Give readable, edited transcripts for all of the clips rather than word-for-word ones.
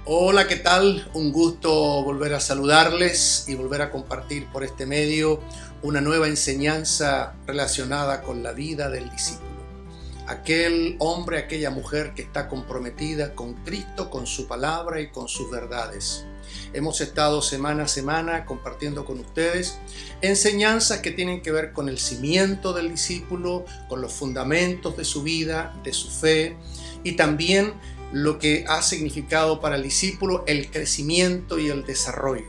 Hola, ¿qué tal? Un gusto volver a saludarles y volver a compartir por este medio una nueva enseñanza relacionada con la vida del discípulo. Aquel hombre, aquella mujer que está comprometida con Cristo, con su palabra y con sus verdades. Hemos estado semana a semana compartiendo con ustedes enseñanzas que tienen que ver con el cimiento del discípulo, con los fundamentos de su vida, de su fe y también lo que ha significado para el discípulo el crecimiento y el desarrollo.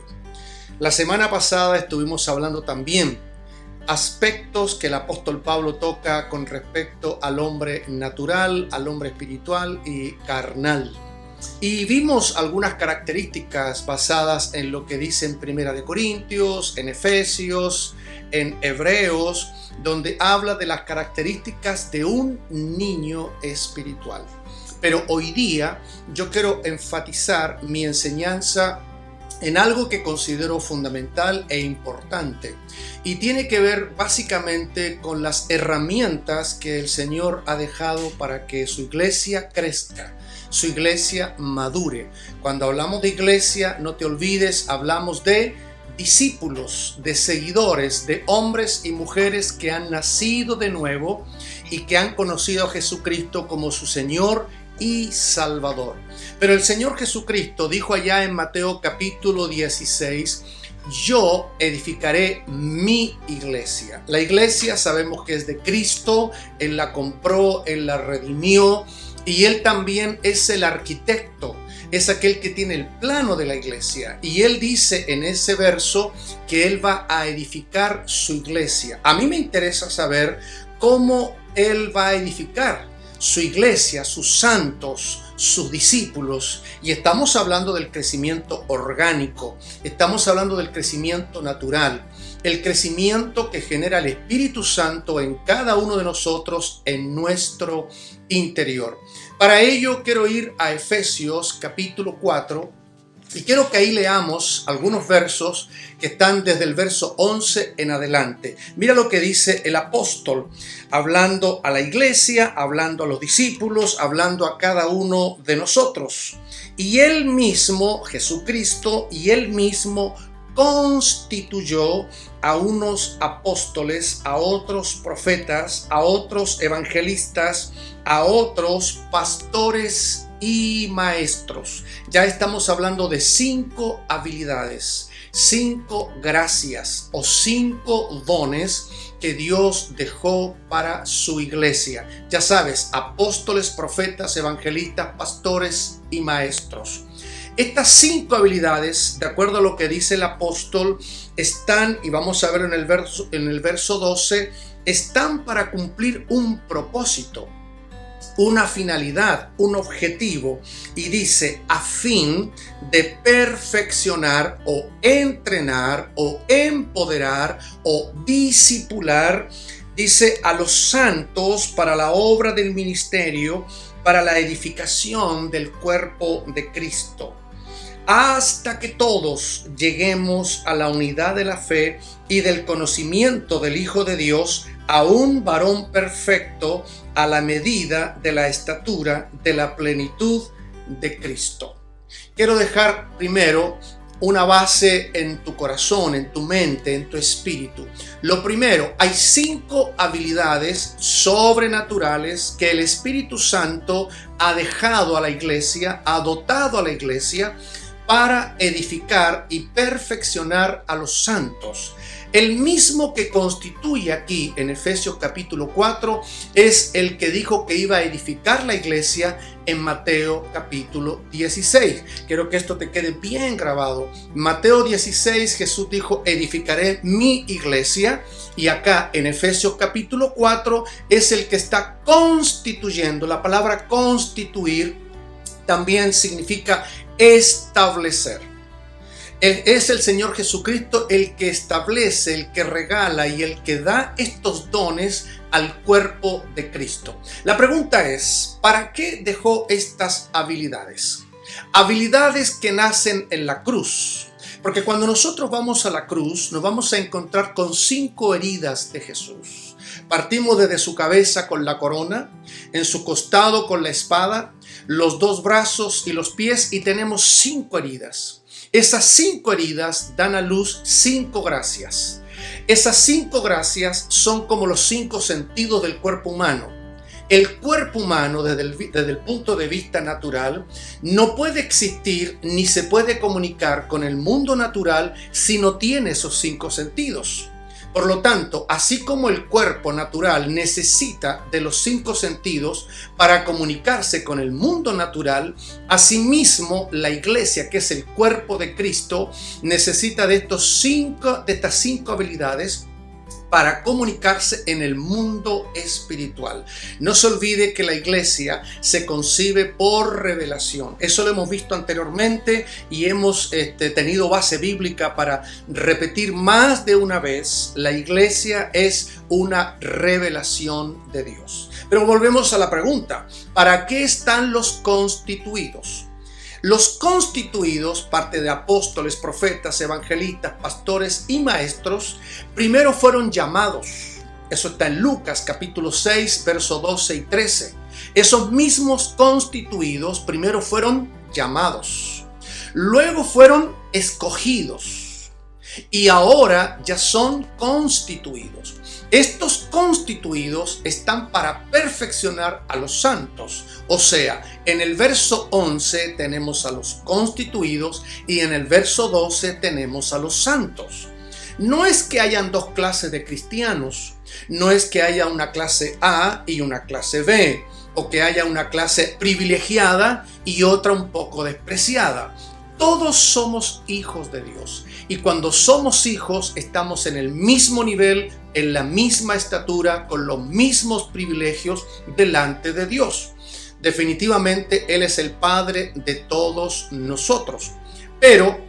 La semana pasada estuvimos hablando también aspectos que el apóstol Pablo toca con respecto al hombre natural, al hombre espiritual y carnal. Y vimos algunas características basadas en lo que dice en Primera de Corintios, en Efesios, en Hebreos, donde habla de las características de un niño espiritual. Pero hoy día yo quiero enfatizar mi enseñanza en algo que considero fundamental e importante y tiene que ver básicamente con las herramientas que el Señor ha dejado para que su iglesia crezca, su iglesia madure. Cuando hablamos de iglesia, no te olvides, hablamos de discípulos, de seguidores, de hombres y mujeres que han nacido de nuevo y que han conocido a Jesucristo como su Señor y Salvador. Pero el Señor Jesucristo dijo allá en Mateo capítulo 16: yo edificaré mi iglesia. La iglesia sabemos que es de Cristo, Él la compró, Él la redimió y Él también es el arquitecto, es aquel que tiene el plano de la iglesia. Y Él dice en ese verso que Él va a edificar su iglesia. A mí me interesa saber cómo Él va a edificar su iglesia, sus santos, sus discípulos, y estamos hablando del crecimiento orgánico, estamos hablando del crecimiento natural, el crecimiento que genera el Espíritu Santo en cada uno de nosotros, en nuestro interior. Para ello quiero ir a Efesios capítulo 4 y quiero que ahí leamos algunos versos que están desde el verso 11 en adelante. Mira lo que dice el apóstol, hablando a la iglesia, hablando a los discípulos, hablando a cada uno de nosotros. Y Él mismo, Jesucristo, y Él mismo constituyó a unos apóstoles, a otros profetas, a otros evangelistas, a otros pastores y maestros. Ya estamos hablando de 5 habilidades, 5 gracias o 5 dones que Dios dejó para su iglesia. Ya sabes, apóstoles, profetas, evangelistas, pastores y maestros. Estas 5 habilidades, de acuerdo a lo que dice el apóstol, están, y vamos a ver en el verso 12, están para cumplir un propósito, una finalidad, un objetivo, y dice a fin de perfeccionar o entrenar o empoderar o discipular, dice, a los santos para la obra del ministerio, para la edificación del cuerpo de Cristo, hasta que todos lleguemos a la unidad de la fe y del conocimiento del Hijo de Dios, a un varón perfecto, a la medida de la estatura de la plenitud de Cristo. Quiero dejar primero una base en tu corazón, en tu mente, en tu espíritu. Lo primero, hay 5 habilidades sobrenaturales que el Espíritu Santo ha dejado a la iglesia, ha dotado a la iglesia para edificar y perfeccionar a los santos. El mismo que constituye aquí en Efesios capítulo 4 es el que dijo que iba a edificar la iglesia en Mateo capítulo 16. Quiero que esto te quede bien grabado. Mateo 16, Jesús dijo: edificaré mi iglesia. Y acá en Efesios capítulo 4 es el que está constituyendo. La palabra constituir también significa establecer. Es el Señor Jesucristo el que establece, el que regala y el que da estos dones al cuerpo de Cristo. La pregunta es, ¿para qué dejó estas habilidades? Habilidades que nacen en la cruz. Porque cuando nosotros vamos a la cruz, nos vamos a encontrar con 5 heridas de Jesús. Partimos desde su cabeza con la corona, en su costado con la espada, los 2 brazos y los pies y tenemos 5 heridas. Esas 5 heridas dan a luz 5 gracias. Esas 5 gracias son como los 5 sentidos del cuerpo humano. El cuerpo humano, desde el punto de vista natural, no puede existir ni se puede comunicar con el mundo natural si no tiene esos 5 sentidos. Por lo tanto, así como el cuerpo natural necesita de los 5 sentidos para comunicarse con el mundo natural, asimismo la iglesia, que es el cuerpo de Cristo, necesita de estas 5 habilidades para comunicarse en el mundo espiritual. No se olvide que la iglesia se concibe por revelación. Eso lo hemos visto anteriormente y hemos tenido base bíblica para repetir más de una vez. La iglesia es una revelación de Dios. Pero volvemos a la pregunta: ¿para qué están los constituidos? Los constituidos, parte de apóstoles, profetas, evangelistas, pastores y maestros, primero fueron llamados. Eso está en Lucas capítulo 6, versos 12 y 13. Esos mismos constituidos primero fueron llamados, luego fueron escogidos y ahora ya son constituidos. Estos constituidos están para perfeccionar a los santos. O sea, en el verso 11 tenemos a los constituidos y en el verso 12 tenemos a los santos. No es que hayan 2 clases de cristianos, no es que haya una clase A y una clase B, o que haya una clase privilegiada y otra un poco despreciada. Todos somos hijos de Dios y cuando somos hijos estamos en el mismo nivel, en la misma estatura, con los mismos privilegios delante de Dios. Definitivamente Él es el Padre de todos nosotros. Pero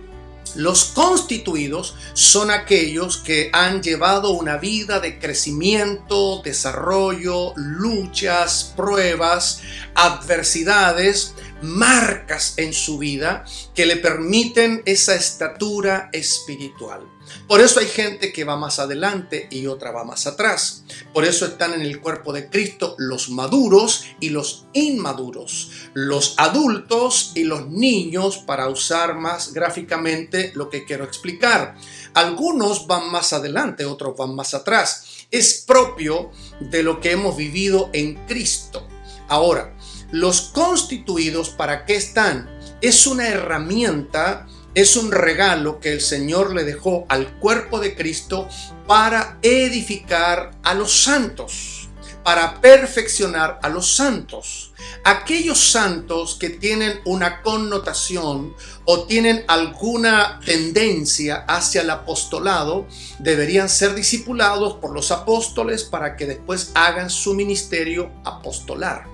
los constituidos son aquellos que han llevado una vida de crecimiento, desarrollo, luchas, pruebas, adversidades, marcas en su vida que le permiten esa estatura espiritual. Por eso hay gente que va más adelante y otra va más atrás. Por eso están en el cuerpo de Cristo los maduros y los inmaduros, los adultos y los niños, para usar más gráficamente lo que quiero explicar. Algunos van más adelante, otros van más atrás. Es propio de lo que hemos vivido en Cristo. Ahora, los constituidos, ¿para qué están? Es una herramienta, es un regalo que el Señor le dejó al cuerpo de Cristo para edificar a los santos, para perfeccionar a los santos. Aquellos santos que tienen una connotación o tienen alguna tendencia hacia el apostolado deberían ser discipulados por los apóstoles para que después hagan su ministerio apostolar.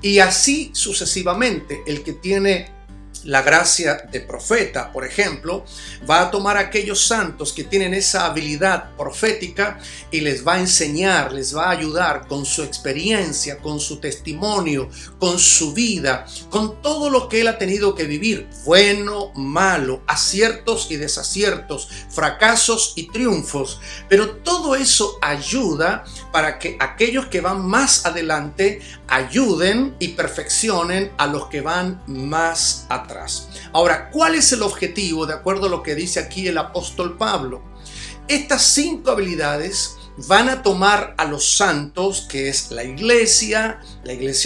Y así sucesivamente. El que tiene la gracia de profeta, por ejemplo, va a tomar a aquellos santos que tienen esa habilidad profética y les va a enseñar, les va a ayudar con su experiencia, con su testimonio, con su vida, con todo lo que él ha tenido que vivir, bueno, malo, aciertos y desaciertos, fracasos y triunfos. Pero todo eso ayuda para que aquellos que van más adelante ayuden y perfeccionen a los que van más atrás. Ahora, ¿cuál es el objetivo? De acuerdo a lo que dice aquí el apóstol Pablo, estas 5 habilidades van a tomar a los santos, que es la iglesia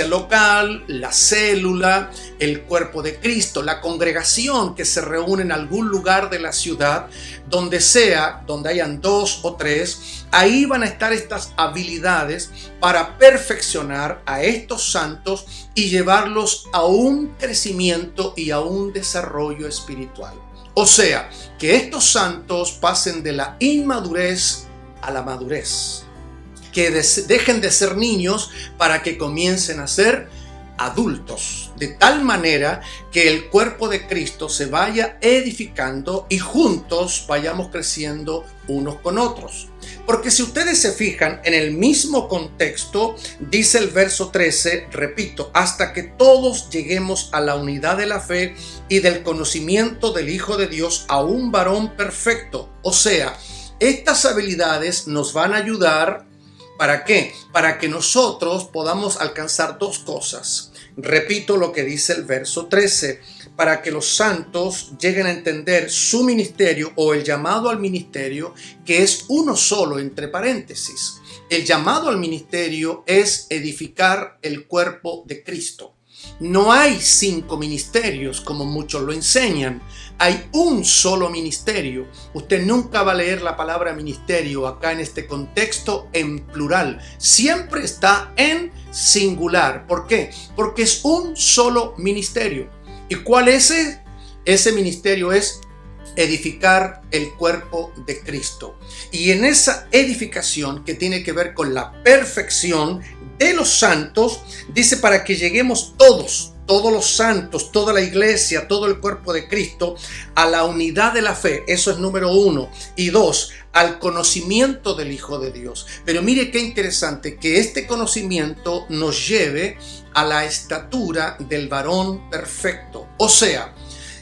local, la célula, el cuerpo de Cristo, la congregación que se reúne en algún lugar de la ciudad, donde sea, donde hayan 2 o 3, ahí van a estar estas habilidades para perfeccionar a estos santos y llevarlos a un crecimiento y a un desarrollo espiritual. O sea, que estos santos pasen de la inmadurez a la madurez, que dejen de ser niños para que comiencen a ser adultos, de tal manera que el cuerpo de Cristo se vaya edificando y juntos vayamos creciendo unos con otros. Porque si ustedes se fijan en el mismo contexto, dice el verso 13, repito, hasta que todos lleguemos a la unidad de la fe y del conocimiento del Hijo de Dios, a un varón perfecto. O sea, estas habilidades nos van a ayudar, ¿para qué? Para que nosotros podamos alcanzar 2 cosas. Repito lo que dice el verso 13, para que los santos lleguen a entender su ministerio o el llamado al ministerio, que es uno solo, entre paréntesis. El llamado al ministerio es edificar el cuerpo de Cristo. No hay 5 ministerios como muchos lo enseñan. Hay un solo ministerio. Usted nunca va a leer la palabra ministerio acá en este contexto en plural. Siempre está en singular. ¿Por qué? Porque es un solo ministerio. ¿Y cuál es ese? Ese ministerio es edificar el cuerpo de Cristo. Y en esa edificación que tiene que ver con la perfección de los santos, dice para que lleguemos todos los santos, toda la iglesia, todo el cuerpo de Cristo, a la unidad de la fe. Eso es número 1. Y 2, al conocimiento del Hijo de Dios. Pero mire qué interesante, que este conocimiento nos lleve a la estatura del varón perfecto. O sea,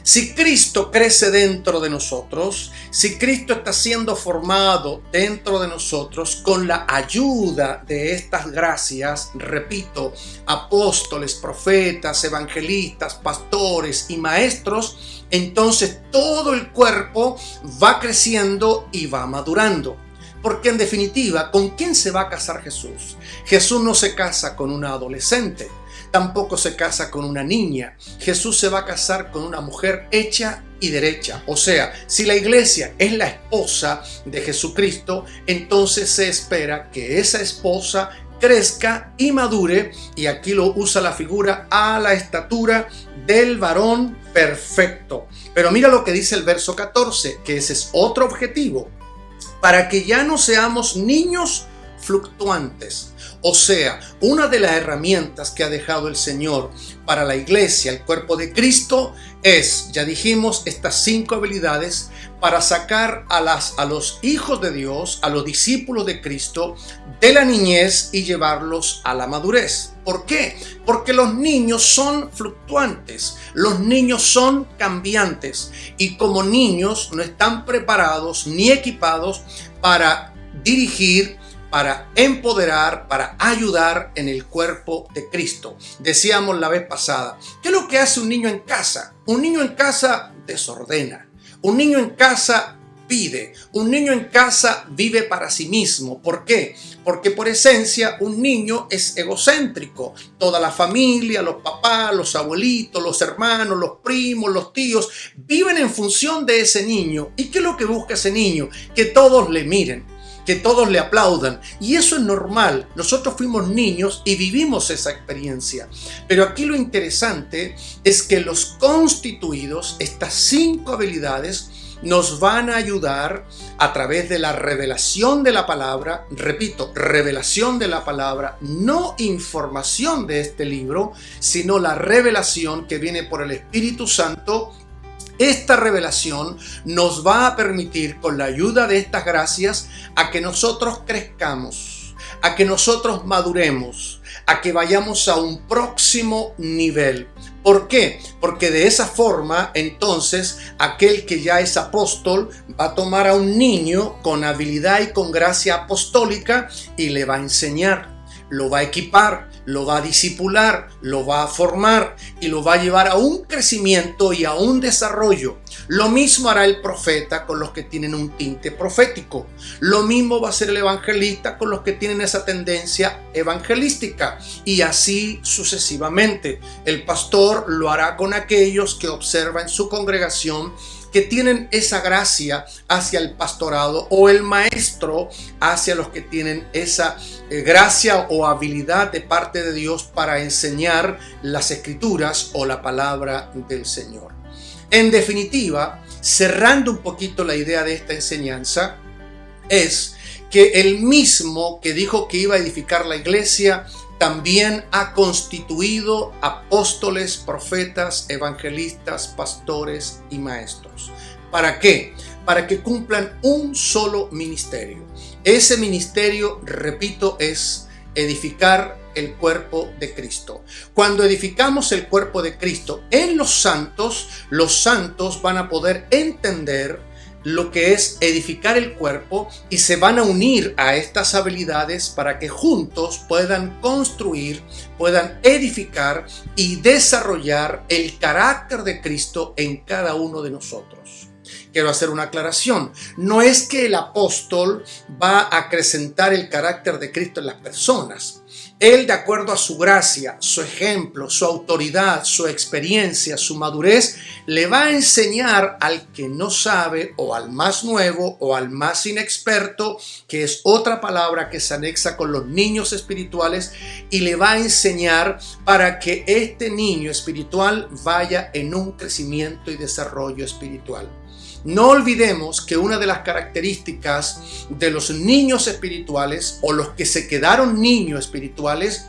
si Cristo crece dentro de nosotros, si Cristo está siendo formado dentro de nosotros con la ayuda de estas gracias, repito, apóstoles, profetas, evangelistas, pastores y maestros, entonces todo el cuerpo va creciendo y va madurando. Porque en definitiva, ¿con quién se va a casar Jesús? Jesús no se casa con una adolescente. Tampoco se casa con una niña. Jesús se va a casar con una mujer hecha y derecha. O sea, si la iglesia es la esposa de Jesucristo, entonces se espera que esa esposa crezca y madure, y aquí lo usa la figura, a la estatura del varón perfecto. Pero mira lo que dice el verso 14, que ese es otro objetivo, para que ya no seamos niños fluctuantes. O sea, una de las herramientas que ha dejado el Señor para la iglesia, el cuerpo de Cristo, es, ya dijimos, estas 5 habilidades para sacar a los hijos de Dios, a los discípulos de Cristo, de la niñez y llevarlos a la madurez. ¿Por qué? Porque los niños son fluctuantes, los niños son cambiantes, y como niños no están preparados ni equipados para dirigir, para empoderar, para ayudar en el cuerpo de Cristo. Decíamos la vez pasada, ¿qué es lo que hace un niño en casa? Un niño en casa desordena, un niño en casa pide, un niño en casa vive para sí mismo. ¿Por qué? Porque por esencia un niño es egocéntrico. Toda la familia, los papás, los abuelitos, los hermanos, los primos, los tíos, viven en función de ese niño. ¿Y qué es lo que busca ese niño? Que todos le miren, que todos le aplaudan. Y eso es normal. Nosotros fuimos niños y vivimos esa experiencia. Pero aquí lo interesante es que los constituidos, estas 5 habilidades, nos van a ayudar a través de la revelación de la palabra. Repito, revelación de la palabra, no información de este libro, sino la revelación que viene por el Espíritu Santo. Esta revelación nos va a permitir, con la ayuda de estas gracias, a que nosotros crezcamos, a que nosotros maduremos, a que vayamos a un próximo nivel. ¿Por qué? Porque de esa forma, entonces, aquel que ya es apóstol va a tomar a un niño con habilidad y con gracia apostólica y le va a enseñar, lo va a equipar, lo va a discipular, lo va a formar y lo va a llevar a un crecimiento y a un desarrollo. Lo mismo hará el profeta con los que tienen un tinte profético. Lo mismo va a hacer el evangelista con los que tienen esa tendencia evangelística. Y así sucesivamente. El pastor lo hará con aquellos que observa en su congregación que tienen esa gracia hacia el pastorado, o el maestro hacia los que tienen esa gracia o habilidad de parte de Dios para enseñar las escrituras o la palabra del Señor. En definitiva, cerrando un poquito la idea de esta enseñanza, es que el mismo que dijo que iba a edificar la iglesia también ha constituido apóstoles, profetas, evangelistas, pastores y maestros. ¿Para qué? Para que cumplan un solo ministerio. Ese ministerio, repito, es edificar el cuerpo de Cristo. Cuando edificamos el cuerpo de Cristo en los santos van a poder entender lo que es edificar el cuerpo y se van a unir a estas habilidades para que juntos puedan construir, puedan edificar y desarrollar el carácter de Cristo en cada uno de nosotros. Quiero hacer una aclaración. No es que el apóstol va a acrecentar el carácter de Cristo en las personas. Él, de acuerdo a su gracia, su ejemplo, su autoridad, su experiencia, su madurez, le va a enseñar al que no sabe o al más nuevo o al más inexperto, que es otra palabra que se anexa con los niños espirituales, y le va a enseñar para que este niño espiritual vaya en un crecimiento y desarrollo espiritual. No olvidemos que una de las características de los niños espirituales o los que se quedaron niños espirituales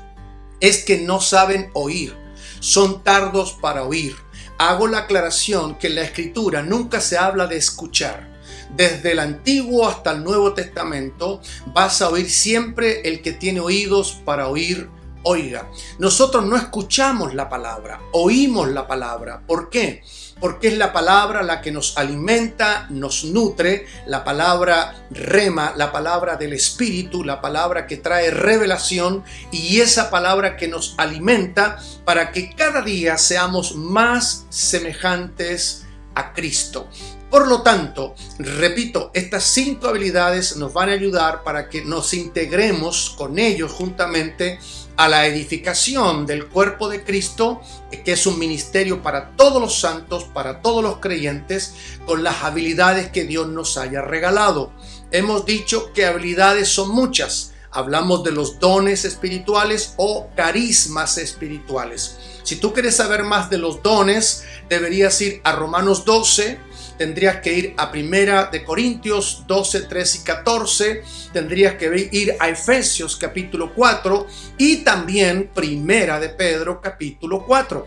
es que no saben oír, son tardos para oír. Hago la aclaración que en la Escritura nunca se habla de escuchar. Desde el Antiguo hasta el Nuevo Testamento vas a oír siempre el que tiene oídos para oír. Oiga, nosotros no escuchamos la palabra, oímos la palabra. ¿Por qué? Porque es la palabra la que nos alimenta, nos nutre, la palabra rema, la palabra del Espíritu, la palabra que trae revelación, y esa palabra que nos alimenta para que cada día seamos más semejantes a Cristo. Por lo tanto, repito, estas 5 habilidades nos van a ayudar para que nos integremos con ellos juntamente a la edificación del cuerpo de Cristo, que es un ministerio para todos los santos, para todos los creyentes, con las habilidades que Dios nos haya regalado. Hemos dicho que habilidades son muchas. Hablamos de los dones espirituales o carismas espirituales. Si tú quieres saber más de los dones, deberías ir a Romanos 12, tendrías que ir a Primera de Corintios 12, 13 y 14, tendrías que ir a Efesios capítulo 4 y también Primera de Pedro capítulo 4.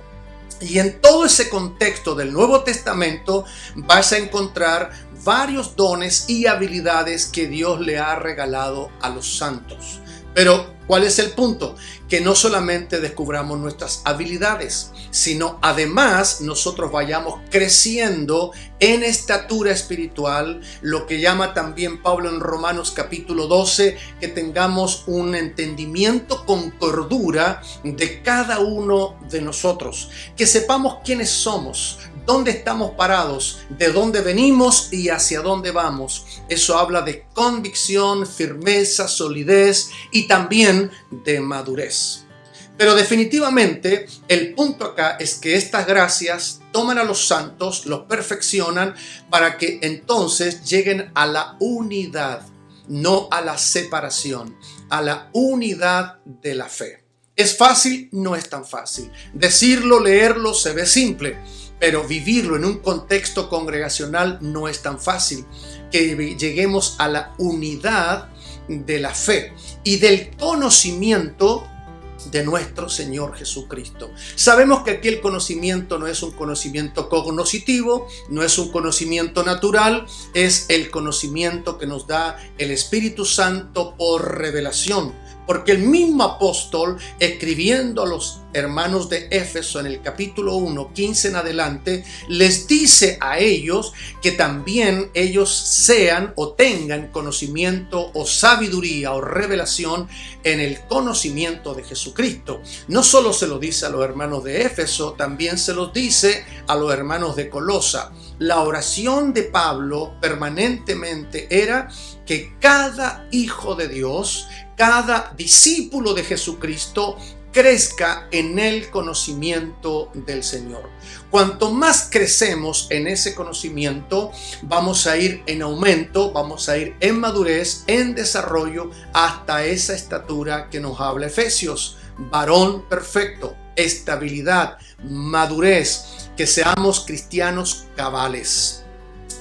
Y en todo ese contexto del Nuevo Testamento vas a encontrar varios dones y habilidades que Dios le ha regalado a los santos. Pero, ¿cuál es el punto? Que no solamente descubramos nuestras habilidades, sino además nosotros vayamos creciendo en estatura espiritual, lo que llama también Pablo en Romanos capítulo 12, que tengamos un entendimiento con cordura de cada uno de nosotros, que sepamos quiénes somos, dónde estamos parados, de dónde venimos y hacia dónde vamos. Eso habla de convicción, firmeza, solidez y también de madurez. Pero definitivamente el punto acá es que estas gracias toman a los santos, los perfeccionan para que entonces lleguen a la unidad, no a la separación, a la unidad de la fe. ¿Es fácil? No es tan fácil. Decirlo, leerlo se ve simple, pero vivirlo en un contexto congregacional no es tan fácil. Que lleguemos a la unidad de la fe y del conocimiento de nuestro Señor Jesucristo. Sabemos que aquí el conocimiento no es un conocimiento cognitivo, no es un conocimiento natural, es el conocimiento que nos da el Espíritu Santo por revelación. Porque el mismo apóstol, escribiendo a los hermanos de Éfeso en el capítulo 1, 15 en adelante, les dice a ellos que también ellos sean o tengan conocimiento o sabiduría o revelación en el conocimiento de Jesucristo. No solo se lo dice a los hermanos de Éfeso, también se los dice a los hermanos de Colosa. La oración de Pablo permanentemente era que cada hijo de Dios, cada discípulo de Jesucristo crezca en el conocimiento del Señor. Cuanto más crecemos en ese conocimiento, vamos a ir en aumento, vamos a ir en madurez, en desarrollo, hasta esa estatura que nos habla Efesios. Varón perfecto, estabilidad, madurez, que seamos cristianos cabales.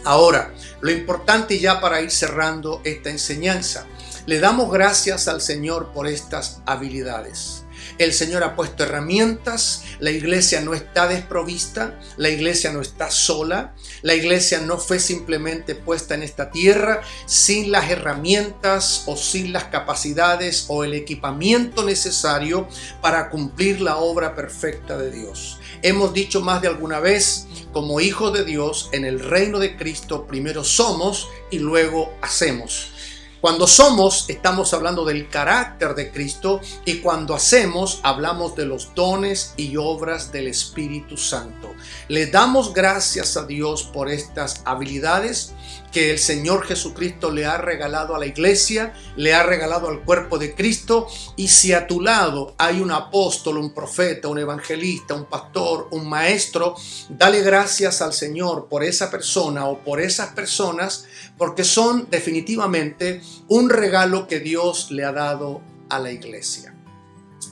Ahora, lo importante ya para ir cerrando esta enseñanza, le damos gracias al Señor por estas habilidades. El Señor ha puesto herramientas. La iglesia no está desprovista. La iglesia no está sola. La iglesia no fue simplemente puesta en esta tierra sin las herramientas o sin las capacidades o el equipamiento necesario para cumplir la obra perfecta de Dios. Hemos dicho más de alguna vez, como hijos de Dios, en el reino de Cristo, primero somos y luego hacemos. Cuando somos, estamos hablando del carácter de Cristo, y cuando hacemos, hablamos de los dones y obras del Espíritu Santo. Le damos gracias a Dios por estas habilidades que el Señor Jesucristo le ha regalado a la iglesia, le ha regalado al cuerpo de Cristo. Y si a tu lado hay un apóstol, un profeta, un evangelista, un pastor, un maestro, dale gracias al Señor por esa persona o por esas personas, porque son definitivamente un regalo que Dios le ha dado a la iglesia.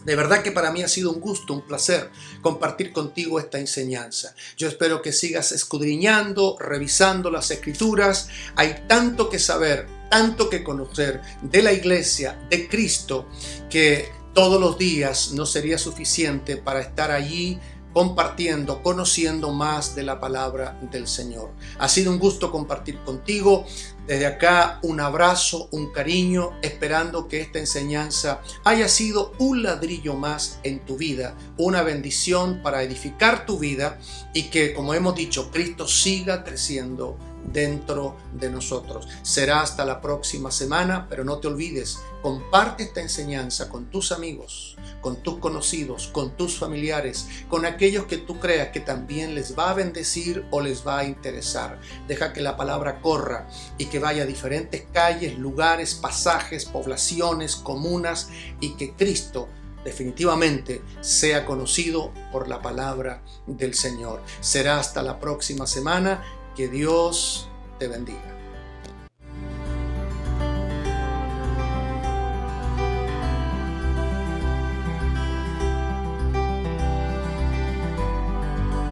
De verdad que para mí ha sido un gusto, un placer compartir contigo esta enseñanza. Yo espero que sigas escudriñando, revisando las Escrituras. Hay tanto que saber, tanto que conocer de la iglesia, de Cristo, que todos los días no sería suficiente para estar allí compartiendo, conociendo más de la palabra del Señor. Ha sido un gusto compartir contigo. Desde acá un abrazo, un cariño, esperando que esta enseñanza haya sido un ladrillo más en tu vida, una bendición para edificar tu vida, y que, como hemos dicho, Cristo siga creciendo dentro de nosotros. Será hasta la próxima semana, pero no te olvides, comparte esta enseñanza con tus amigos, con tus conocidos, con tus familiares, con aquellos que tú creas que también les va a bendecir o les va a interesar. Deja que la palabra corra y que vaya a diferentes calles, lugares, pasajes, poblaciones, comunas, y que Cristo definitivamente sea conocido por la palabra del Señor. Será hasta la próxima semana. Que Dios te bendiga.